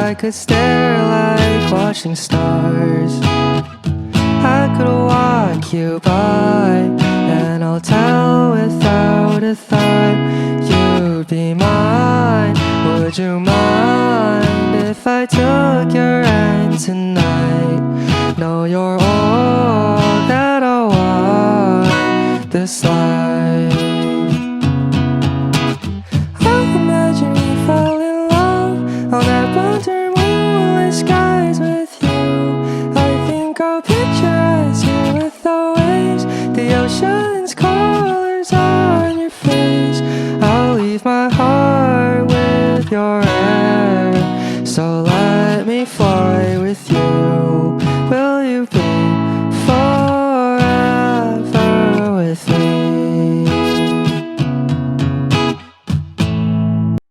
I could stare like watching stars. I could walk you by, and I'll tell without a thought you'd be mine. Would you mind if I took your hand tonight? No, you're all that I want this life. I'll imagine we fall in love on that wonder moonlit skies with you. I think I'll picture us here with the waves, the ocean's colors on your face. I'll leave my heart with your hair, so let me float